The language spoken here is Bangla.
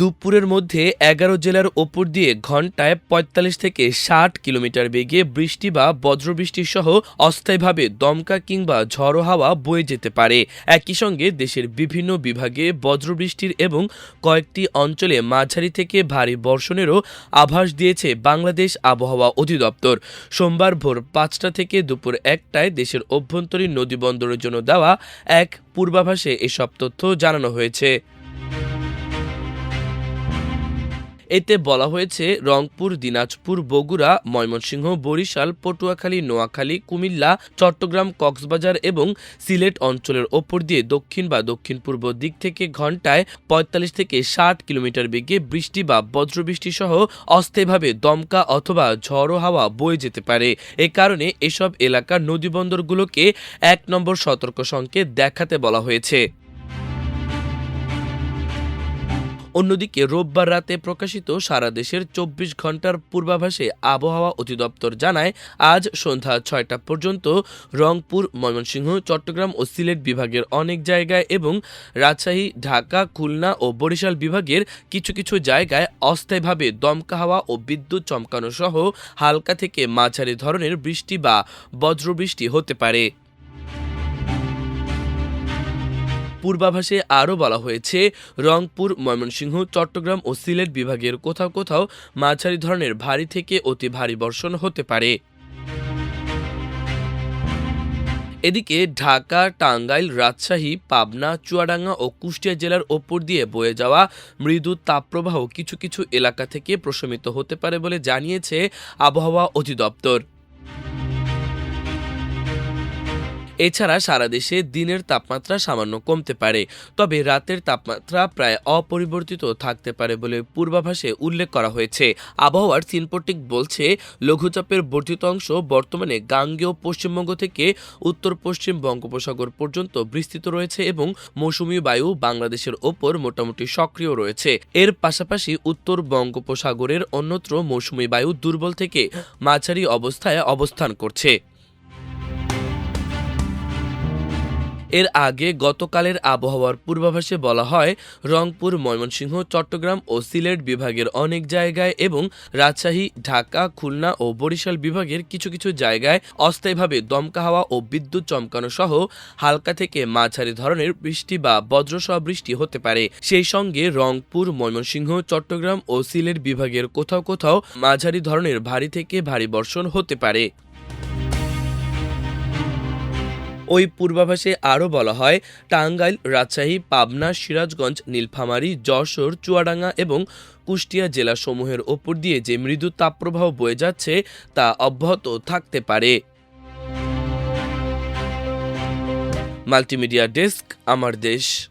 দুপুরের মধ্যে ১১ জেলার ওপর দিয়ে ঘণ্টায় ৪৫ থেকে ৬০ কিলোমিটার বেগে বৃষ্টি বা বজ্রবৃষ্টি সহ অস্থায়ীভাবে দমকা কিংবা ঝড়ো হাওয়া বয়ে যেতে পারে। একই সঙ্গে দেশের বিভিন্ন বিভাগে বজ্রবৃষ্টির এবং কয়েকটি অঞ্চলে মাঝারি থেকে ভারী বর্ষণেরও আভাস দিয়েছে বাংলাদেশ আবহাওয়া অধিদপ্তর। সোমবার ভোর ৫টা থেকে দুপুর ১টায় দেশের অভ্যন্তরীণ নদীবন্দরের জন্য দেওয়া এক পূর্বাভাসে এসব তথ্য জানানো হয়েছে। এতে বলা হয়েছে, রংপুর, দিনাজপুর, বগুড়া, ময়মনসিংহ, বরিশাল, পটুয়াখালী, নোয়াখালী, কুমিল্লা, চট্টগ্রাম, কক্সবাজার এবং সিলেট অঞ্চলের ওপর দিয়ে দক্ষিণ বা দক্ষিণ-পূর্ব দিক থেকে ঘণ্টায় ৪৫ থেকে ৬০ কিলোমিটার বেগে বৃষ্টি বা বজ্রবৃষ্টি সহ অস্থায়ীভাবে দমকা অথবা ঝড়ো হাওয়া বয়ে যেতে পারে। এ কারণে এসব এলাকার নদীবন্দরগুলোকে ১ নম্বর সতর্ক সংকেত দেখাতে বলা হয়েছে। অন্যদিকে রোববার রাতে প্রকাশিত সারা দেশের ২৪ ঘণ্টার পূর্বাভাসে আবহাওয়া অধিদপ্তর জানায়, আজ সন্ধ্যা ৬টা পর্যন্ত রংপুর, ময়মনসিংহ, চট্টগ্রাম ও সিলেট বিভাগের অনেক জায়গায় এবং রাজশাহী, ঢাকা, খুলনা ও বরিশাল বিভাগের কিছু কিছু জায়গায় অস্থায়ীভাবে দমকা হাওয়া ও বিদ্যুৎ চমকানো সহ হালকা থেকে মাঝারি ধরনের বৃষ্টি বা বজ্রবৃষ্টি হতে পারে। পূর্বাভাসে আরও বলা হয়েছে, রংপুর, ময়মনসিংহ, চট্টগ্রাম ও সিলেট বিভাগের কোথাও কোথাও মাঝারি ধরনের ভারী থেকে অতি ভারী বর্ষণ হতে পারে। এদিকে ঢাকা, টাঙ্গাইল, রাজশাহী, পাবনা, চুয়াডাঙ্গা ও কুষ্টিয়া জেলার ওপর দিয়ে বয়ে যাওয়া মৃদু তাপপ্রবাহ কিছু কিছু এলাকা থেকে প্রশমিত হতে পারে বলে জানিয়েছে আবহাওয়া অধিদপ্তর। এছাড়া সারা দেশে দিনের তাপমাত্রা সামান্য কমতে পারে, তবে রাতের তাপমাত্রা প্রায় অপরিবর্তিত থাকতে পারে বলে পূর্বাভাসে উল্লেখ করা হয়েছে। আবহাওয়ার সিনপটিক বলছে, লঘুচাপের বর্ধিত অংশ বর্তমানে গাঙ্গেয় পশ্চিমবঙ্গ থেকে উত্তর পশ্চিম বঙ্গোপসাগর পর্যন্ত বিস্তৃত রয়েছে এবং মৌসুমী বায়ু বাংলাদেশের ওপর মোটামুটি সক্রিয় রয়েছে। এর পাশাপাশি উত্তর বঙ্গোপসাগরের অন্যত্র মৌসুমী বায়ু দুর্বল থেকে মাঝারি অবস্থায় অবস্থান করছে। এর আগে গতকালের আবহাওয়ার পূর্বাভাসে বলা হয়, রংপুর, ময়মনসিংহ, চট্টগ্রাম ও সিলেট বিভাগের অনেক জায়গায় এবং রাজশাহী, ঢাকা, খুলনা ও বরিশাল বিভাগের কিছু কিছু জায়গায় অস্থায়ীভাবে দমকা হাওয়া ও বিদ্যুৎ চমকানো সহ হালকা থেকে মাঝারি ধরনের বৃষ্টি বা বজ্রসহ বৃষ্টি হতে পারে। সেই সঙ্গে রংপুর, ময়মনসিংহ, চট্টগ্রাম ও সিলেট বিভাগের কোথাও কোথাও মাঝারি ধরনের ভারী থেকে ভারী বর্ষণ হতে পারে। ওই পূর্বাভাসে আরও বলা হয়, টাঙ্গাইল, রাজশাহী, পাবনা, সিরাজগঞ্জ, নীলফামারী, যশোর, চুয়াডাঙ্গা এবং কুষ্টিয়া জেলাসমূহের ওপর দিয়ে যে মৃদু তাপপ্রবাহ বয়ে যাচ্ছে তা অব্যাহত থাকতে পারে। মাল্টিমিডিয়া ডেস্ক, আমার দেশ।